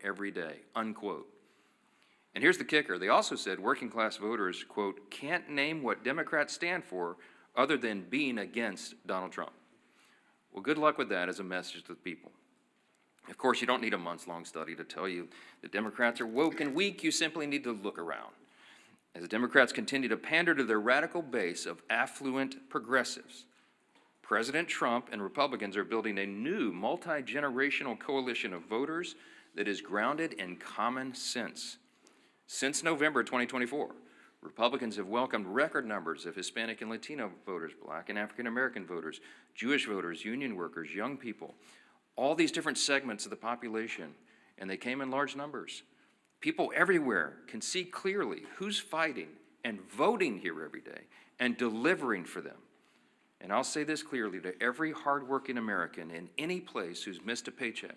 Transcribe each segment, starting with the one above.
every day, unquote. And here's the kicker. They also said working class voters, quote, can't name what Democrats stand for other than being against Donald Trump. Well, good luck with that as a message to the people. Of course, you don't need a months-long study to tell you that Democrats are woke and weak. You simply need to look around. As the Democrats continue to pander to their radical base of affluent progressives, President Trump and Republicans are building a new multi-generational coalition of voters that is grounded in common sense. Since November 2024, Republicans have welcomed record numbers of Hispanic and Latino voters, Black and African American voters, Jewish voters, union workers, young people, all these different segments of the population, and they came in large numbers. People everywhere can see clearly who's fighting and voting here every day and delivering for them. And I'll say this clearly to every hardworking American in any place who's missed a paycheck,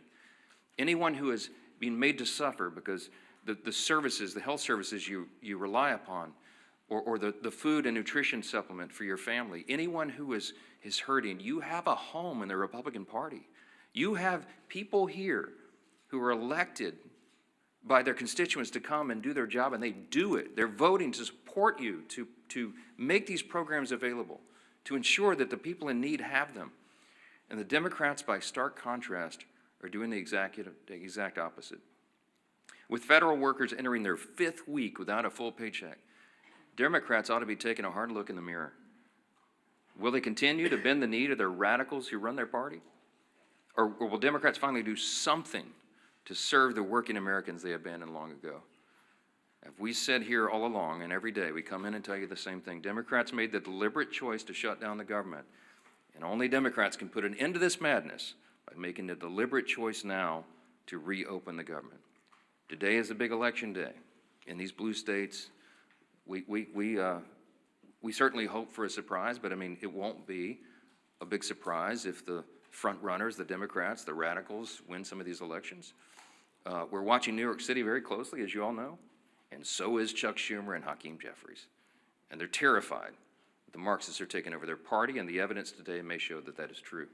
anyone who has been made to suffer because the services, the health services you rely upon, or the food and nutrition supplement for your family, anyone who is hurting, you have a home in the Republican Party. You have people here who are elected by their constituents to come and do their job, and they do it. They're voting to support you, to make these programs available, to ensure that the people in need have them. And the Democrats, by stark contrast, are doing the exact opposite. With federal workers entering their 5th week without a full paycheck, Democrats ought to be taking a hard look in the mirror. Will they continue to bend the knee to their radicals who run their party? Or will Democrats finally do something to serve the working Americans they abandoned long ago? As we said here all along, and every day we come in and tell you the same thing, Democrats made the deliberate choice to shut down the government, and only Democrats can put an end to this madness by making the deliberate choice now to reopen the government. Today is a big election day. In these blue states, we certainly hope for a surprise, but I mean, it won't be a big surprise if the front runners, the Democrats, the radicals, win some of these elections. We're watching New York City very closely, as you all know, and so is Chuck Schumer and Hakeem Jeffries. And they're terrified that the Marxists are taking over their party, and the evidence today may show that that is true.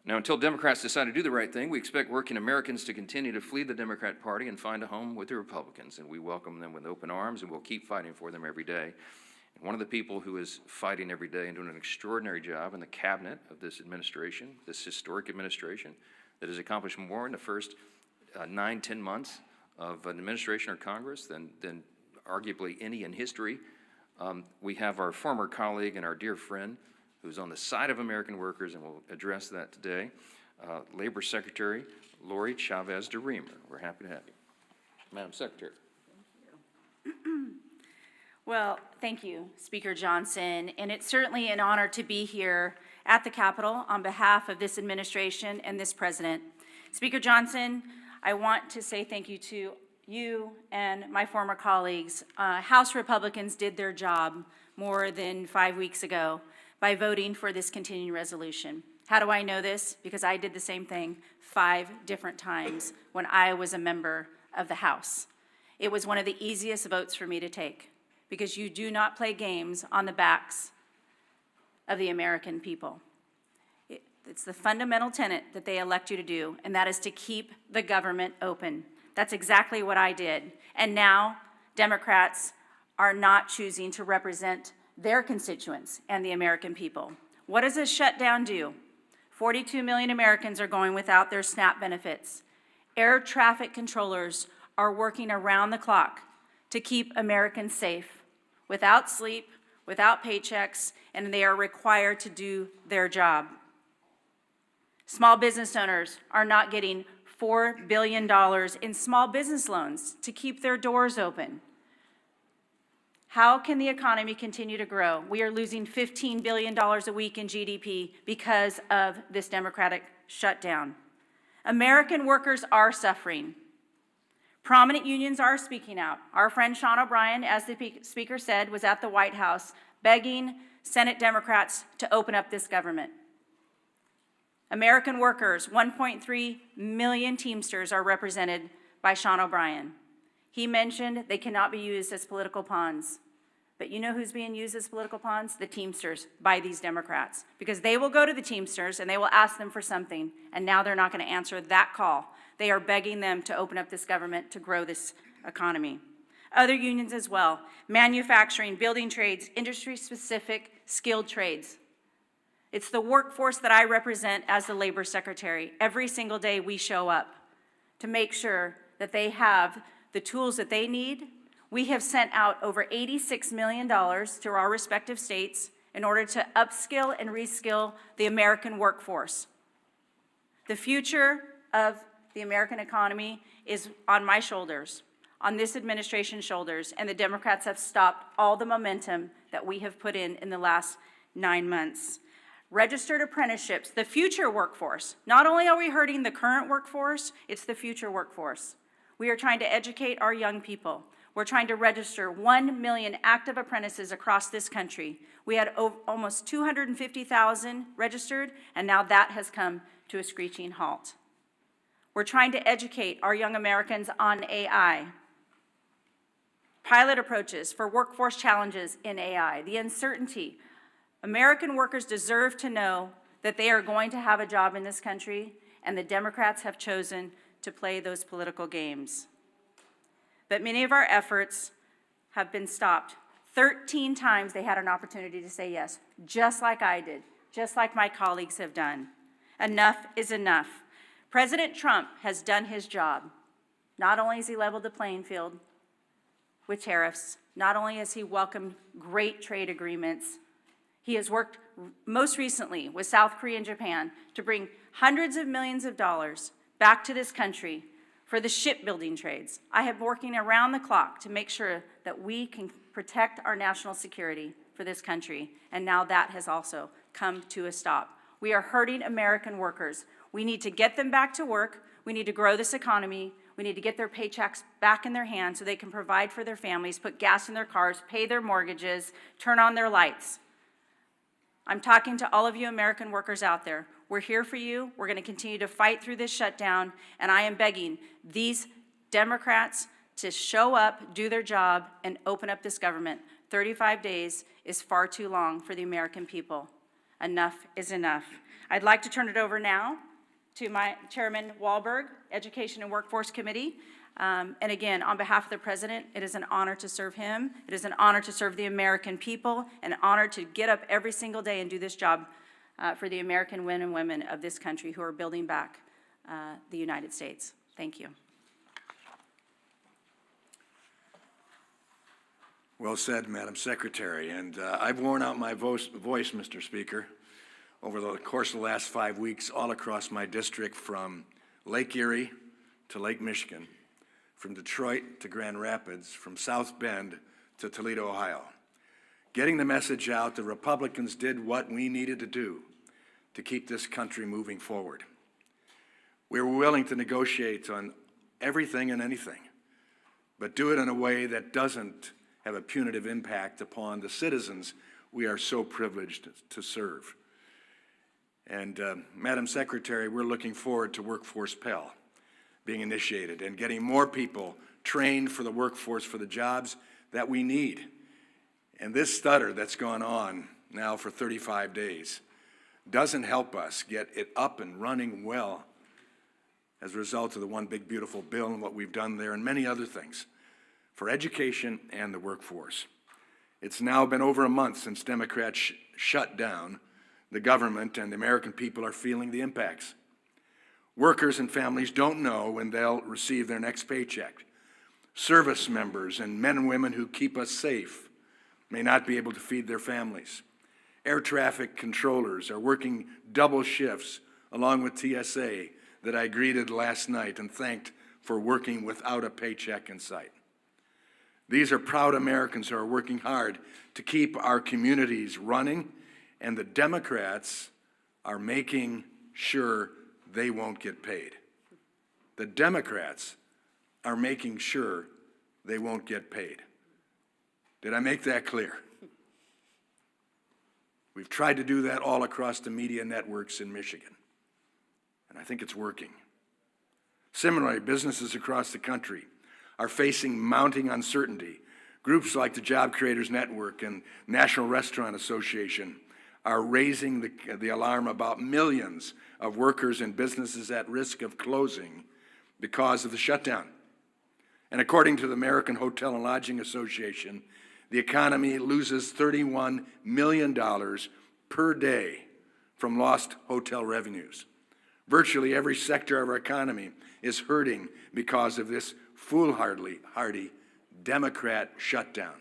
Now, until Democrats decide to do the right thing, we expect working Americans to continue to flee the Democrat Party and find a home with the Republicans, and we welcome them with open arms, and we'll keep fighting for them every day. And one of the people who is fighting every day and doing an extraordinary job in the cabinet of this administration, this historic administration, that has accomplished more in the first 9-10 months of an administration or Congress than arguably any in history. We have our former colleague and our dear friend who's on the side of American workers, and we'll address that today, Labor Secretary Lori Chavez de Reamer. We're happy to have you. Madam Secretary. Thank you. Well, thank you, Speaker Johnson, and it's certainly an honor to be here at the Capitol on behalf of this administration and this president. Speaker Johnson, I want to say thank you to you and my former colleagues. House Republicans did their job more than 5 weeks ago by voting for this continuing resolution. How do I know this? Because I did the same thing 5 different times when I was a member of the House. It was one of the easiest votes for me to take, because you do not play games on the backs of the American people. It's the fundamental tenet that they elect you to do, and that is to keep the government open. That's exactly what I did. And now Democrats are not choosing to represent their constituents and the American people. What does a shutdown do? 42 million Americans are going without their SNAP benefits. Air traffic controllers are working around the clock to keep Americans safe, without sleep, without paychecks, and they are required to do their job. Small business owners are not getting $4 billion in small business loans to keep their doors open. How can the economy continue to grow? We are losing $15 billion a week in GDP because of this Democratic shutdown. American workers are suffering. Prominent unions are speaking out. Our friend Sean O'Brien, as the Speaker said, was at the White House begging Senate Democrats to open up this government. American workers, 1.3 million Teamsters, are represented by Sean O'Brien. He mentioned they cannot be used as political pawns. But you know who's being used as political pawns? The Teamsters by these Democrats. Because they will go to the Teamsters and they will ask them for something, and now they're not going to answer that call. They are begging them to open up this government to grow this economy. Other unions as well, manufacturing, building trades, industry-specific skilled trades. It's the workforce that I represent as the labor secretary. Every single day we show up to make sure that they have the tools that they need. We have sent out over $86 million to our respective states in order to upskill and reskill the American workforce. The future of the American economy is on my shoulders, on this administration's shoulders, and the Democrats have stopped all the momentum that we have put in the last 9 months. Registered apprenticeships, the future workforce. Not only are we hurting the current workforce, it's the future workforce. We are trying to educate our young people. We're trying to register 1 million active apprentices across this country. We had almost 250,000 registered, and now that has come to a screeching halt. We're trying to educate our young Americans on AI. Pilot approaches for workforce challenges in AI, the uncertainty. American workers deserve to know that they are going to have a job in this country, and the Democrats have chosen to play those political games. But many of our efforts have been stopped. 13 times they had an opportunity to say yes, just like I did, just like my colleagues have done. Enough is enough. President Trump has done his job. Not only has he leveled the playing field with tariffs, not only has he welcomed great trade agreements, he has worked most recently with South Korea and Japan to bring hundreds of millions of dollars back to this country for the shipbuilding trades. I have been working around the clock to make sure that we can protect our national security for this country, and now that has also come to a stop. We are hurting American workers. We need to get them back to work. We need to grow this economy. We need to get their paychecks back in their hands so they can provide for their families, put gas in their cars, pay their mortgages, turn on their lights. I'm talking to all of you American workers out there. We're here for you. We're going to continue to fight through this shutdown, and I am begging these Democrats to show up, do their job, and open up this government. 35 days is far too long for the American people. Enough is enough. I'd like to turn it over now to my Chairman Wahlberg, Education and Workforce Committee. And again, on behalf of the President, it is an honor to serve him. It is an honor to serve the American people, an honor to get up every single day and do this job for the American men and women of this country who are building back the United States. Thank you. Well said, Madam Secretary. And I've worn out my voice, Mr. Speaker, over the course of the last 5 weeks all across my district from Lake Erie to Lake Michigan, from Detroit to Grand Rapids, from South Bend to Toledo, Ohio. Getting the message out, the Republicans did what we needed to do to keep this country moving forward. We were willing to negotiate on everything and anything, but do it in a way that doesn't have a punitive impact upon the citizens we are so privileged to serve. And Madam Secretary, we're looking forward to Workforce Pell being initiated and getting more people trained for the workforce for the jobs that we need. And this stutter that's gone on now for 35 days doesn't help us get it up and running well as a result of the One Big Beautiful Bill and what we've done there and many other things for education and the workforce. It's now been over a month since Democrats shut down the government, and the American people are feeling the impacts. Workers and families don't know when they'll receive their next paycheck. Service members and men and women who keep us safe may not be able to feed their families. Air traffic controllers are working double shifts along with TSA that I greeted last night and thanked for working without a paycheck in sight. These are proud Americans who are working hard to keep our communities running, and the Democrats are making sure they won't get paid. The Democrats are making sure they won't get paid. Did I make that clear? We've tried to do that all across the media networks in Michigan, and I think it's working. Similarly, businesses across the country are facing mounting uncertainty. Groups like the Job Creators Network and National Restaurant Association are raising the alarm about millions of workers and businesses at risk of closing because of the shutdown. And according to the American Hotel and Lodging Association, the economy loses $31 million per day from lost hotel revenues. Virtually every sector of our economy is hurting because of this foolhardy Democrat shutdown.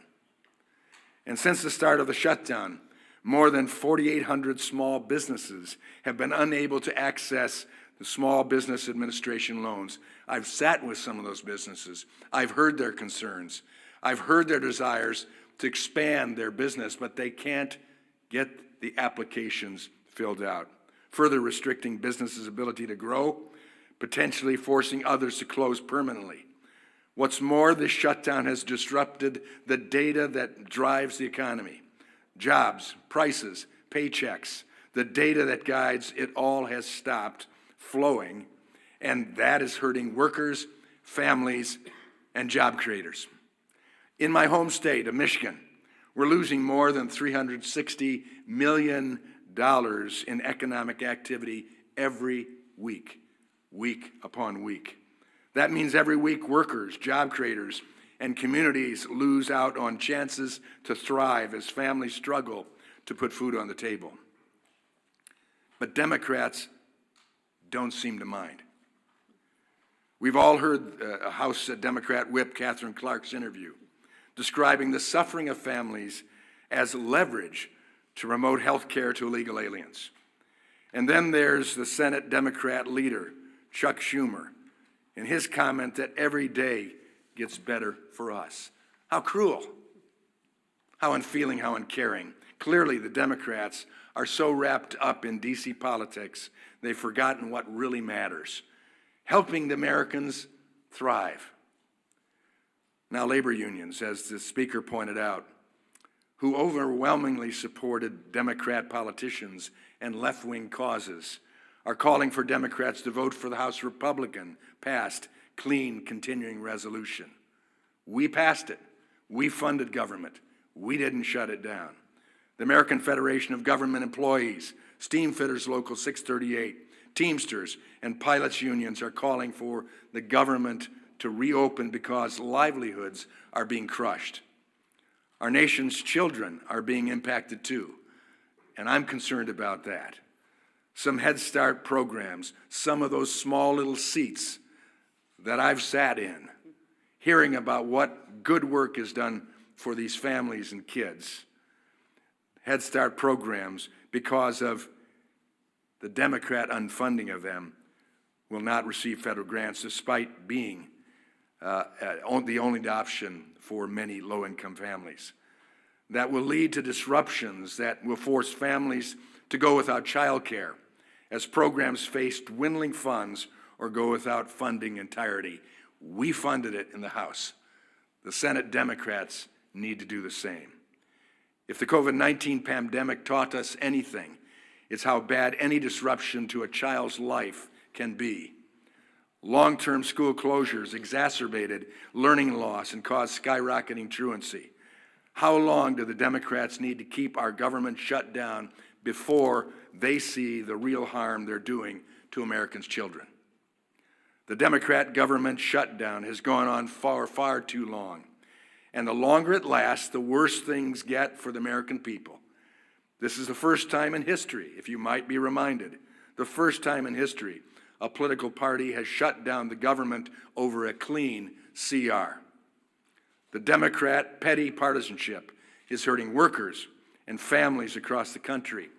And since the start of the shutdown, more than 4,800 small businesses have been unable to access the Small Business Administration loans. I've sat with some of those businesses. I've heard their concerns. I've heard their desires to expand their business, but they can't get the applications filled out, further restricting businesses' ability to grow, potentially forcing others to close permanently. What's more, this shutdown has disrupted the data that drives the economy. Jobs, prices, paychecks, the data that guides it all has stopped flowing, and that is hurting workers, families, and job creators. In my home state of Michigan, we're losing more than $360 million in economic activity every week, week upon week. That means every week workers, job creators, and communities lose out on chances to thrive as families struggle to put food on the table. But Democrats don't seem to mind. We've all heard House Democrat Whip Catherine Clark's interview describing the suffering of families as leverage to remote health care to illegal aliens. And then there's the Senate Democrat leader, Chuck Schumer, in his comment that every day gets better for us. How cruel, how unfeeling, how uncaring. Clearly, the Democrats are so wrapped up in D.C. politics, they've forgotten what really matters, helping the Americans thrive. Now, labor unions, as the speaker pointed out, who overwhelmingly supported Democrat politicians and left-wing causes, are calling for Democrats to vote for the House Republican-passed clean continuing resolution. We passed it. We funded government. We didn't shut it down. The American Federation of Government Employees, Steamfitters Local 638, Teamsters, and pilots unions are calling for the government to reopen because livelihoods are being crushed. Our nation's children are being impacted too, and I'm concerned about that. Some Head Start programs, some of those small little seats that I've sat in, hearing about what good work is done for these families and kids. Head Start programs, because of the Democrat unfunding of them, will not receive federal grants despite being the only option for many low-income families. That will lead to disruptions that will force families to go without child care as programs face dwindling funds or go without funding entirety. We funded it in the House. The Senate Democrats need to do the same. If the COVID-19 pandemic taught us anything, it's how bad any disruption to a child's life can be. Long-term school closures exacerbated learning loss and caused skyrocketing truancy. How long do the Democrats need to keep our government shut down before they see the real harm they're doing to Americans' children? The Democrat government shutdown has gone on far too long. And the longer it lasts, the worse things get for the American people. This is the first time in history, if you might be reminded, the first time in history a political party has shut down the government over a clean CR. The Democrat petty partisanship is hurting workers and families across the country.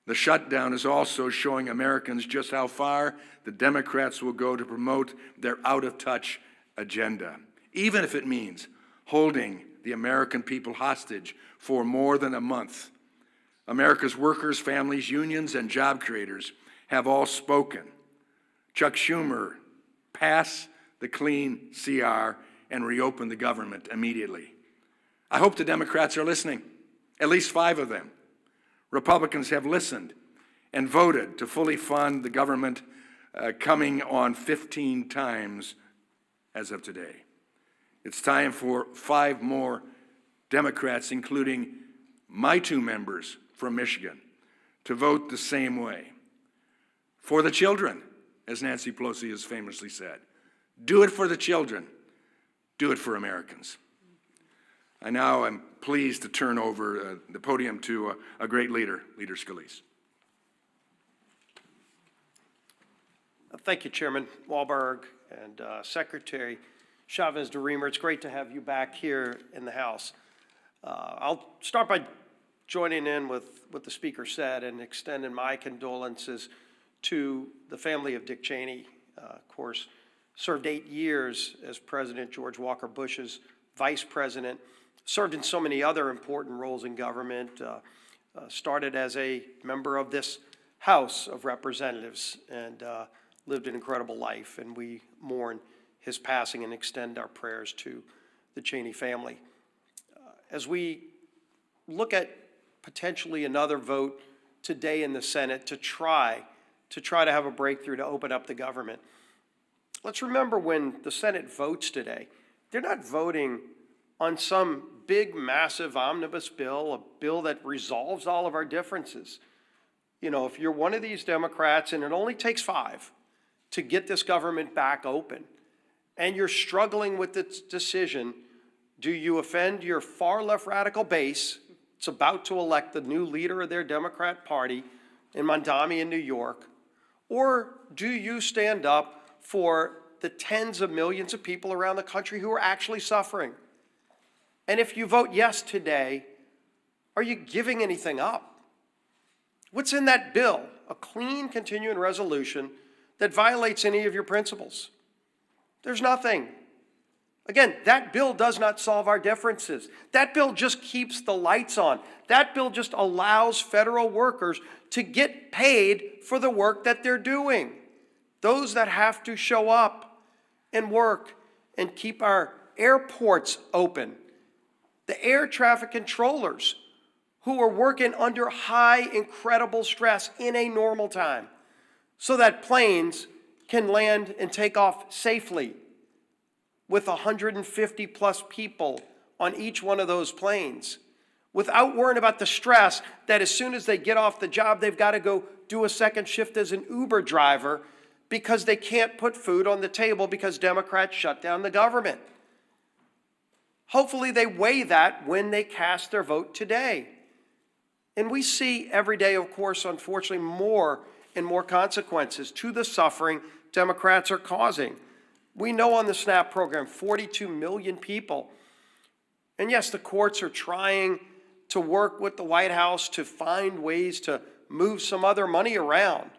The shutdown is also showing Americans just how far the Democrats will go to promote their out-of-touch agenda, even if it means holding the American people hostage for more than a month. America's workers, families, unions, and job creators have all spoken. Chuck Schumer, pass the clean CR and reopen the government immediately. I hope the Democrats are listening, at least 5 of them. Republicans have listened and voted to fully fund the government coming on 15 times as of today. It's time for 5 more Democrats, including my 2 members from Michigan, to vote the same way. For the children, as Nancy Pelosi has famously said. Do it for the children. Do it for Americans. I now am pleased to turn over the podium to a great leader, Leader Scalise. Thank you, Chairman Walberg and Secretary Chavez-DeRemer. It's great to have you back here in the House. I'll start by joining in with what the Speaker said and extending my condolences to the family of Dick Cheney. Of course, served 8 years as President George Walker Bush's vice president, served in so many other important roles in government, started as a member of this House of Representatives, and lived an incredible life, and we mourn his passing and extend our prayers to the Cheney family. As we look at potentially another vote today in the Senate to try to have a breakthrough to open up the government, let's remember when the Senate votes today, they're not voting on some big, massive omnibus bill, a bill that resolves all of our differences. You know, if you're one of these Democrats, and it only takes 5 to get this government back open, and you're struggling with this decision, do you offend your far left radical base? It's about to elect the new leader of their Democrat Party in Mondami in New York. Or do you stand up for the tens of millions of people around the country who are actually suffering? And if you vote yes today, are you giving anything up? What's in that bill? A clean continuing resolution that violates any of your principles? There's nothing. Again, that bill does not solve our differences. That bill just keeps the lights on. That bill just allows federal workers to get paid for the work that they're doing. Those that have to show up and work and keep our airports open. The air traffic controllers who are working under high, incredible stress in a normal time so that planes can land and take off safely with 150 plus people on each one of those planes without worrying about the stress that as soon as they get off the job, they've got to go do a second shift as an Uber driver because they can't put food on the table because Democrats shut down the government. Hopefully they weigh that when they cast their vote today. And we see every day, of course, unfortunately, more and more consequences to the suffering Democrats are causing. We know on the SNAP program, 42 million people. And yes, the courts are trying to work with the White House to find ways to move some other money around.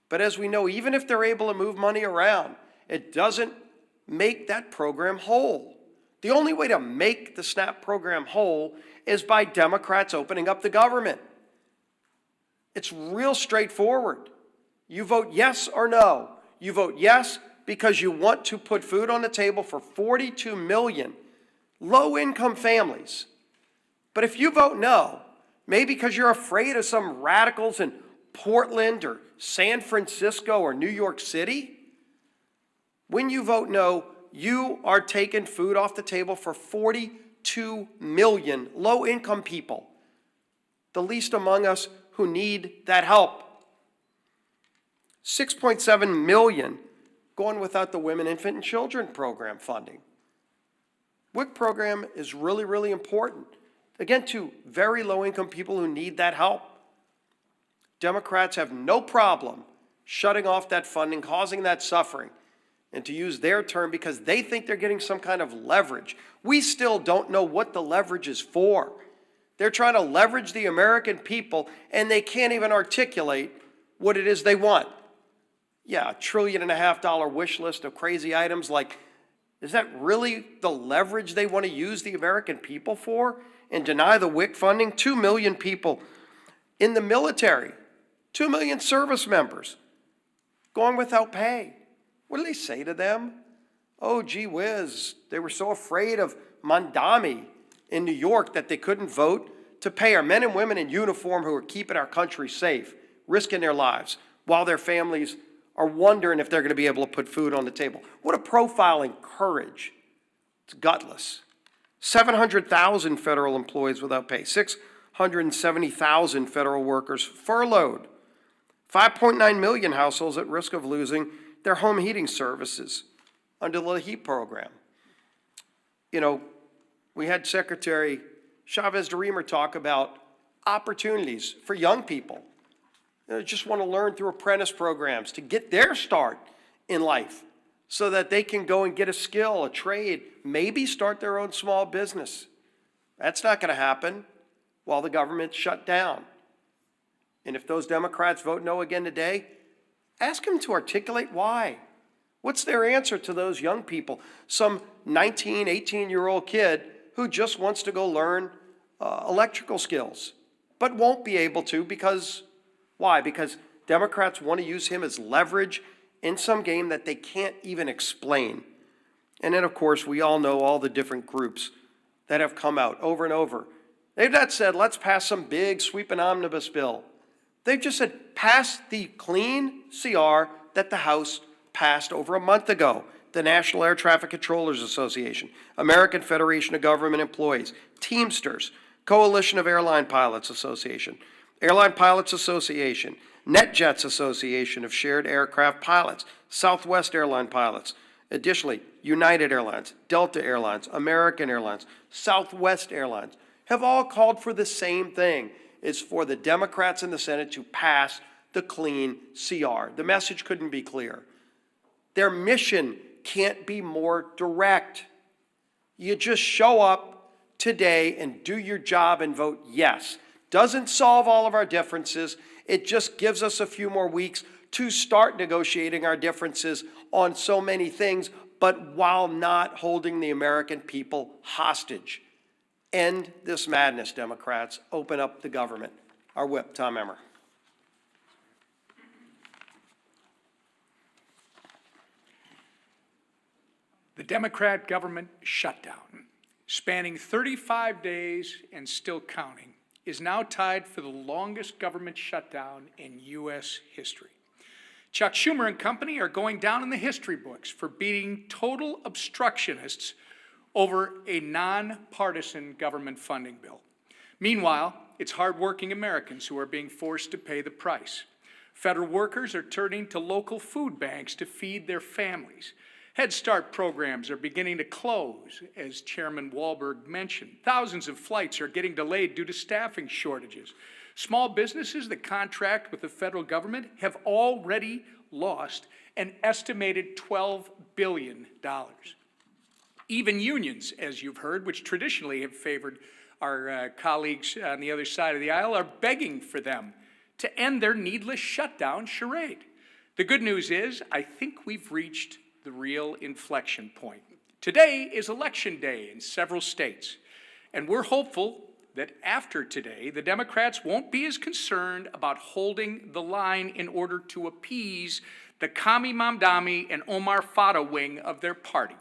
But as we know, even if they're able to move money around, it doesn't make that program whole. The only way to make the SNAP program whole is by Democrats opening up the government. It's real straightforward. You vote yes or no. You vote yes because you want to put food on the table for 42 million low-income families. But if you vote no, maybe because you're afraid of some radicals in Portland or San Francisco or New York City, when you vote no, you are taking food off the table for 42 million low-income people, the least among us who need that help. 6.7 million going without the Women, Infant, and Children program funding. WIC program is really, really important, again, to very low-income people who need that help. Democrats have no problem shutting off that funding, causing that suffering, and to use their term, because they think they're getting some kind of leverage. We still don't know what the leverage is for. They're trying to leverage the American people, and they can't even articulate what it is they want. Yeah, $1.5 trillion wish list of crazy items. Like, is that really the leverage they want to use the American people for and deny the WIC funding? 2 million people in the military, 2 million service members going without pay. What do they say to them? Oh, gee whiz, they were so afraid of Mondami in New York that they couldn't vote to pay our men and women in uniform who are keeping our country safe, risking their lives, while their families are wondering if they're going to be able to put food on the table. What a profiling courage. It's gutless. 700,000 federal employees without pay, 670,000 federal workers furloughed, 5.9 million households at risk of losing their home heating services. under the HEAP program. You know, we had Secretary Chavez-DeRemer talk about opportunities for young people that just want to learn through apprentice programs to get their start in life so that they can go and get a skill, a trade, maybe start their own small business. That's not going to happen while the government's shut down. And if those Democrats vote no again today, ask them to articulate why. What's their answer to those young people? Some 19, 18-year-old kid who just wants to go learn electrical skills, but won't be able to because, why? Because Democrats want to use him as leverage in some game that they can't even explain. And then, of course, we all know all the different groups that have come out over and over. They've not said, let's pass some big sweeping omnibus bill. They've just said, pass the clean CR that the House passed over a month ago. The National Air Traffic Controllers Association, American Federation of Government Employees, Teamsters, Coalition of Airline Pilots Association, Airline Pilots Association, NetJets Association of Shared Aircraft Pilots, Southwest Airline Pilots. Additionally, United Airlines, Delta Airlines, American Airlines, Southwest Airlines have all called for the same thing. It's for the Democrats in the Senate to pass the clean CR. The message couldn't be clearer. Their mission can't be more direct. You just show up today and do your job and vote yes. Doesn't solve all of our differences. It just gives us a few more weeks to start negotiating our differences on so many things, but while not holding the American people hostage. End this madness, Democrats. Open up the government. Our whip, Tom Emmer. The Democrat government shutdown, spanning 35 days and still counting, is now tied for the longest government shutdown in U.S. history. Chuck Schumer and company are going down in the history books for beating total obstructionists over a nonpartisan government funding bill. Meanwhile, it's hardworking Americans who are being forced to pay the price. Federal workers are turning to local food banks to feed their families. Head Start programs are beginning to close, as Chairman Walberg mentioned. Thousands of flights are getting delayed due to staffing shortages. Small businesses that contract with the federal government have already lost an estimated $12 billion. Even unions, as you've heard, which traditionally have favored our colleagues on the other side of the aisle, are begging for them to end their needless shutdown charade. The good news is, I think we've reached the real inflection point. Today is election day in several states, and we're hopeful that after today, the Democrats won't be as concerned about holding the line in order to appease the Kami Mamdani and Omar Fata wing of their party.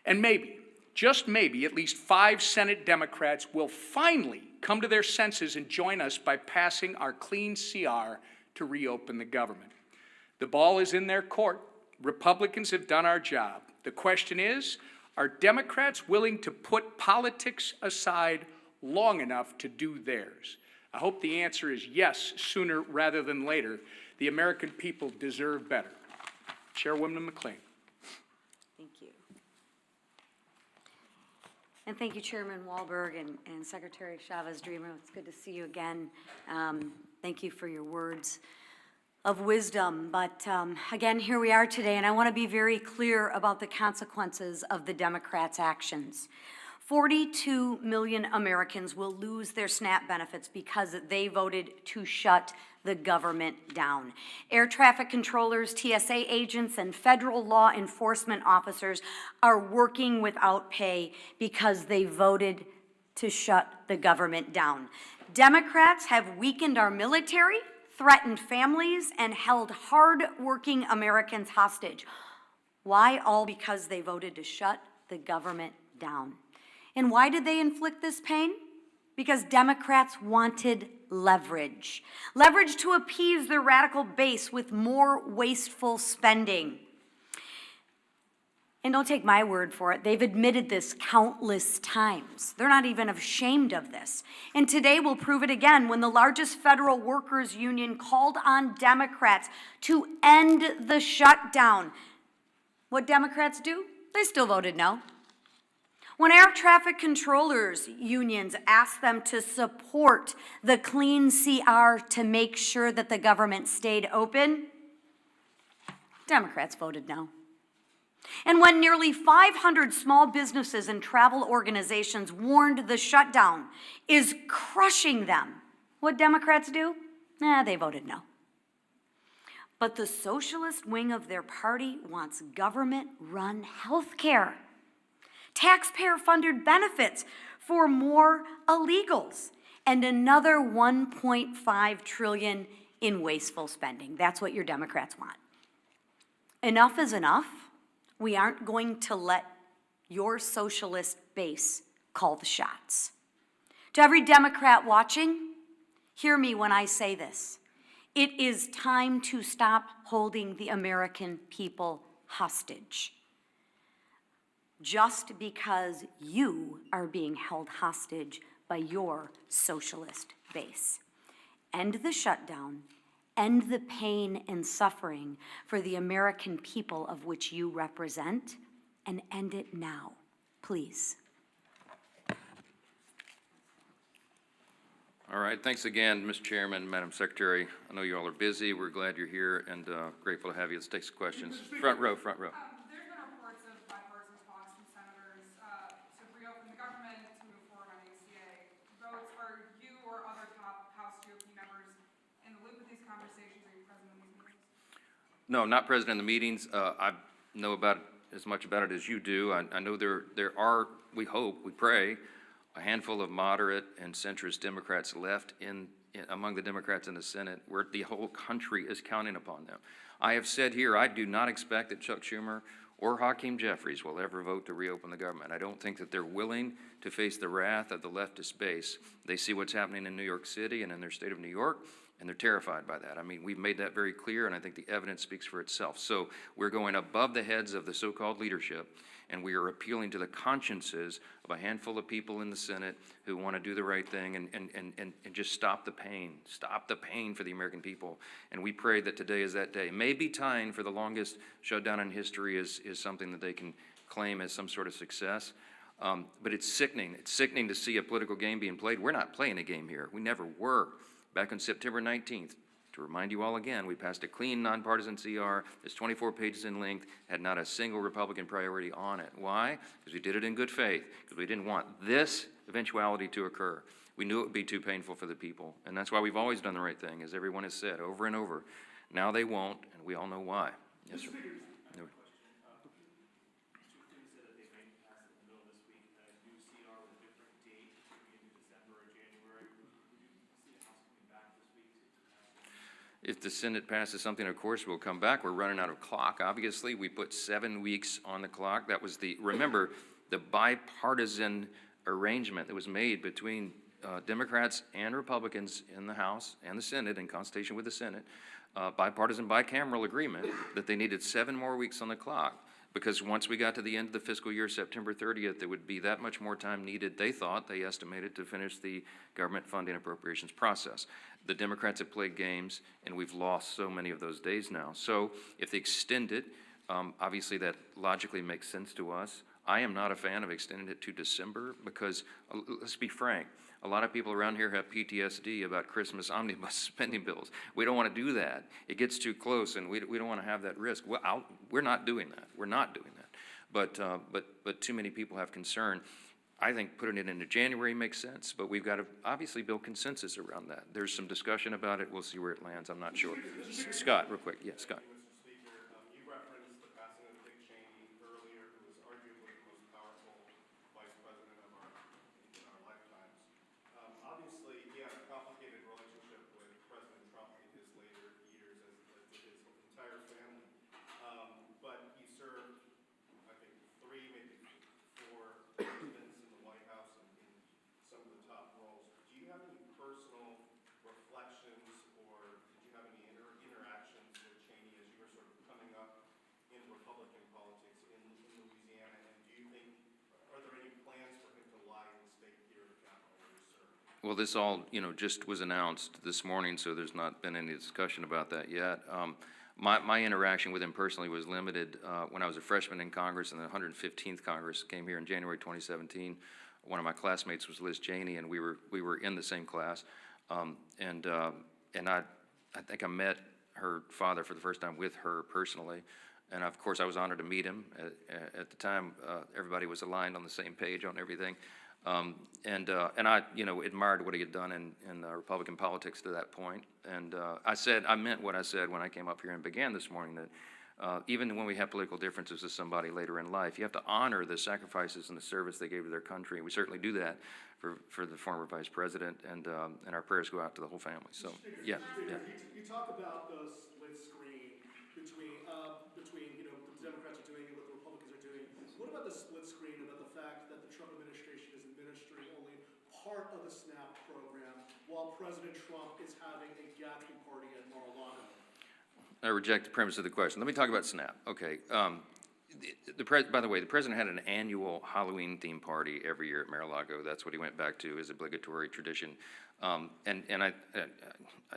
And maybe, just maybe, at least 5 Senate Democrats will finally come to their senses and join us by passing our clean CR to reopen the government. The ball is in their court. Republicans have done our job. The question is, are Democrats willing to put politics aside long enough to do theirs? I hope the answer is yes, sooner rather than later. The American people deserve better. Chairwoman McLean. Thank you. And thank you, Chairman Walberg and Secretary Chavez-DeRemer. It's good to see you again. Thank you for your words of wisdom. But again, here we are today, and I want to be very clear about the consequences of the Democrats' actions. 42 million Americans will lose their SNAP benefits because they voted to shut the government down. Air traffic controllers, TSA agents, and federal law enforcement officers are working without pay because they voted to shut the government down. Democrats have weakened our military, threatened families, and held hard-working Americans hostage. Why? All because they voted to shut the government down. And why did they inflict this pain? Because Democrats wanted leverage. Leverage to appease their radical base with more wasteful spending. And don't take my word for it. They've admitted this countless times. They're not even ashamed of this. And today we'll prove it again when the largest federal workers union called on Democrats to end the shutdown. What Democrats do? They still voted no. When air traffic controllers unions asked them to support the clean CR to make sure that the government stayed open, Democrats voted no. And when nearly 500 small businesses and travel organizations warned the shutdown is crushing them, what Democrats do? They voted no. But the socialist wing of their party wants government-run health care, taxpayer-funded benefits for more illegals, and another $1.5 trillion in wasteful spending. That's what your Democrats want. Enough is enough. We aren't going to let your socialist base call the shots. To every Democrat watching, hear me when I say this. It is time to stop holding the American people hostage. Just because you are being held hostage by your socialist base. End the shutdown, end the pain and suffering for the American people of which you represent, and end it now, please. All right, thanks again, Mr. Chairman, Madam Secretary. I know you all are busy. We're glad you're here and grateful to have you. Let's take some questions. Front row, front row. There's been reports of bipartisan talks from senators to reopen the government, to move forward on ACA votes. Are you or other top House GOP members in the loop with these conversations? Are you present in these meetings? No, not present in the meetings. I know about as much about it as you do. I know there are, we hope, we pray, a handful of moderate and centrist Democrats left among the Democrats in the Senate, where the whole country is counting upon them. I have said here, I do not expect that Chuck Schumer or Hakeem Jeffries will ever vote to reopen the government. I don't think that they're willing to face the wrath of the leftist base. They see what's happening in New York City and in their state of New York, and they're terrified by that. I mean, we've made that very clear, and I think the evidence speaks for itself. So we're going above the heads of the so-called leadership, and we are appealing to the consciences of a handful of people in the Senate who want to do the right thing and just stop the pain for the American people. And we pray that today is that day. Maybe tying for the longest shutdown in history is something that they can claim as some sort of success. But it's sickening. It's sickening to see a political game being played. We're not playing a game here. We never were. Back on September 19th, to remind you all again, we passed a clean, nonpartisan CR. It's 24 pages in length, had not a single Republican priority on it. Why? Because we did it in good faith, because we didn't want this eventuality to occur. We knew it would be too painful for the people, and that's why we've always done the right thing, as everyone has said over and over. Now they won't, and we all know why. Yes, sir. No. If the Senate passes something, of course, we'll come back. We're running out of clock, obviously. We put 7 weeks on the clock. That was remember, the bipartisan arrangement that was made between Democrats and Republicans in the House and the Senate, in consultation with the Senate, bipartisan, bicameral agreement that they needed 7 more weeks on the clock. Because once we got to the end of the fiscal year, September 30th, there would be that much more time needed, they estimated, to finish the government funding appropriations process. The Democrats have played games, and we've lost so many of those days now. So if they extend it, obviously that logically makes sense to us. I am not a fan of extending it to December because, let's be frank, a lot of people around here have PTSD about Christmas omnibus spending bills. We don't want to do that. It gets too close, and we don't want to have that risk. We're not doing that. We're not doing that. But too many people have concern. I think putting it into January makes sense, but we've got to obviously build consensus around that. There's some discussion about it. We'll see where it lands. I'm not sure. Scott, real quick. Yeah, Scott. Well, this all, just was announced this morning, so there's not been any discussion about that yet. My interaction with him personally was limited when I was a freshman in Congress, and the 115th Congress came here in January 2017. One of my classmates was Liz Cheney, and we were in the same class. And I think I met her father for the first time with her personally. And of course, I was honored to meet him. At the time, everybody was aligned on the same page on everything. And I, admired what he had done in Republican politics to that point. And I meant what I said when I came up here and began this morning, that even when we have political differences with somebody later in life, you have to honor the sacrifices and the service they gave to their country. We certainly do that for the former vice president, and our prayers go out to the whole family. So, yeah. You talk about the split screen between the Democrats are doing and what the Republicans are doing. What about the split screen about the fact that the Trump administration is administering only part of the SNAP program while President Trump is having a gathering party at Mar-a-Lago? I reject the premise of the question. Let me talk about SNAP. Okay. By the way, the president had an annual Halloween theme party every year at Mar-a-Lago. That's what he went back to as obligatory tradition. And I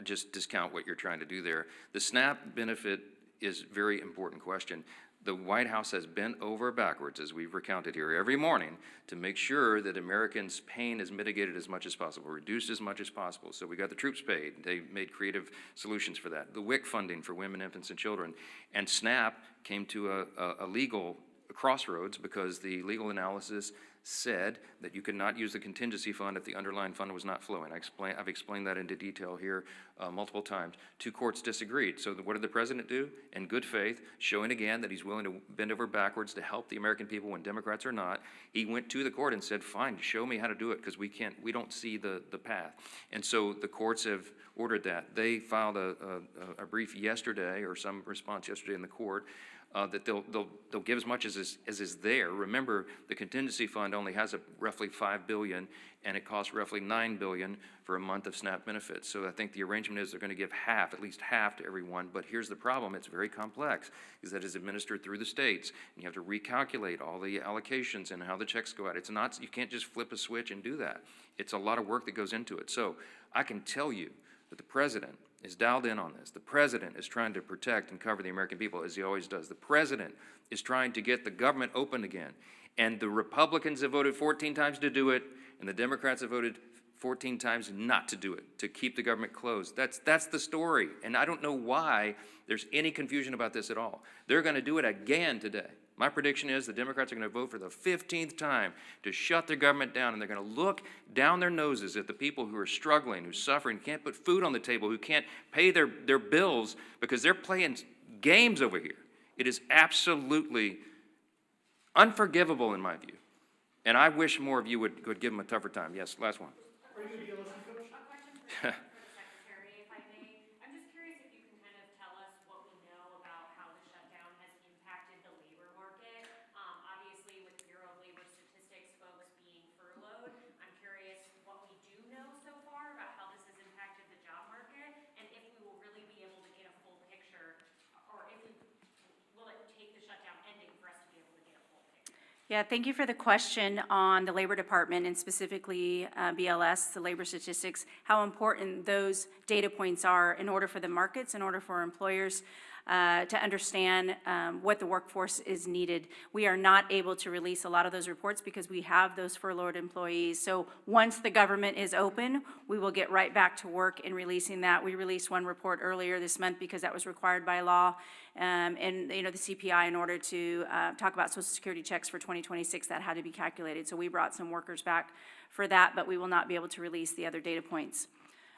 just discount what you're trying to do there. The SNAP benefit is a very important question. The White House has bent over backwards, as we've recounted here every morning, to make sure that Americans' pain is mitigated as much as possible, reduced as much as possible. So we got the troops paid. They made creative solutions for that. The WIC funding for women, infants, and children. And SNAP came to a legal crossroads because the legal analysis said that you could not use the contingency fund if the underlying fund was not flowing. I've explained that into detail here multiple times. Two courts disagreed. So what did the president do? In good faith, showing again that he's willing to bend over backwards to help the American people when Democrats are not, he went to the court and said, fine, show me how to do it, because we don't see the path. And so the courts have ordered that. They filed a brief yesterday, or some response yesterday in the court, that they'll give as much as is there. Remember, the contingency fund only has roughly $5 billion, and it costs roughly $9 billion for a month of SNAP benefits. So I think the arrangement is they're going to give half, at least half, to everyone. But here's the problem: it's very complex, is that it's administered through the states, and you have to recalculate all the allocations and how the checks go out. It's not, you can't just flip a switch and do that. It's a lot of work that goes into it. So I can tell you that the president is dialed in on this. The president is trying to protect and cover the American people, as he always does. The president is trying to get the government open again. And the Republicans have voted 14 times to do it, and the Democrats have voted 14 times not to do it, to keep the government closed. That's the story. And I don't know why there's any confusion about this at all. They're going to do it again today. My prediction is the Democrats are going to vote for the 15th time to shut their government down, and they're going to look down their noses at the people who are struggling, who are suffering, who can't put food on the table, who can't pay their bills because they're playing games over here. It is absolutely unforgivable in my view. And I wish more of you would give them a tougher time. Yes, last one. A question for the Secretary, if I may. I'm just curious if you can kind of tell us what we know about how the shutdown has impacted the labor market. Obviously, with Bureau of Labor Statistics folks being furloughed, I'm curious what we do know so far about how this has impacted the job market, and if we will really be able to get a full picture, or will it take the shutdown ending for us to be able to get a full picture? Yeah, thank you for the question on the Labor Department and specifically BLS, the labor statistics, how important those data points are in order for the markets, in order for employers to understand what the workforce is needed. We are not able to release a lot of those reports because we have those furloughed employees. So once the government is open, we will get right back to work in releasing that. We released one report earlier this month because that was required by law. And the CPI, in order to talk about Social Security checks for 2026, that had to be calculated. So we brought some workers back for that, but we will not be able to release the other data points.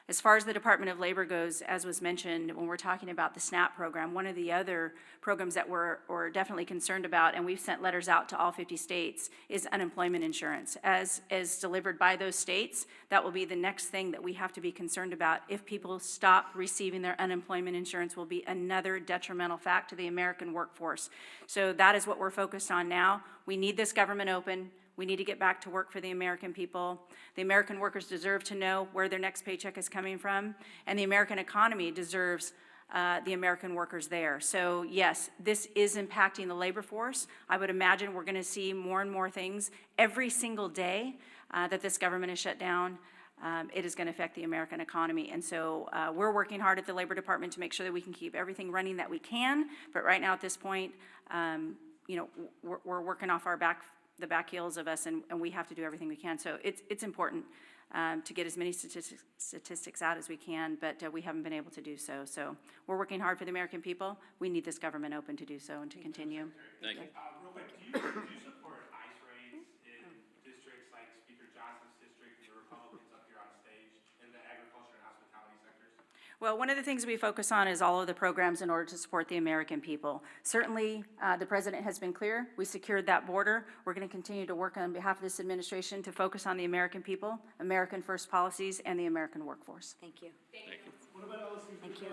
As far as the Department of Labor goes, as was mentioned, when we're talking about the SNAP program, one of the other programs that we're definitely concerned about, and we've sent letters out to all 50 states, is unemployment insurance. As delivered by those states, that will be the next thing that we have to be concerned about. If people stop receiving their unemployment insurance, will be another detrimental fact to the American workforce. So that is what we're focused on now. We need this government open. We need to get back to work for the American people. The American workers deserve to know where their next paycheck is coming from, and the American economy deserves the American workers there. So yes, this is impacting the labor force. I would imagine we're going to see more and more things every single day that this government is shut down. it is going to affect the American economy. And so we're working hard at the Labor Department to make sure that we can keep everything running that we can. But right now at this point, you know, we're working off the back heels of us, and we have to do everything we can. So it's important to get as many statistics out as we can, but we haven't been able to do so. So we're working hard for the American people. We need this government open to do so and to continue. Thank you. Real quick, do you support ICE raids in districts like Speaker Johnson's district, the Republicans up here on stage, in the agriculture and hospitality sectors? Well, one of the things we focus on is all of the programs in order to support the American people. Certainly, the president has been clear. We secured that border. We're going to continue to work on behalf of this administration to focus on the American people, American first policies, and the American workforce. Thank you. What about LSU's Thank you.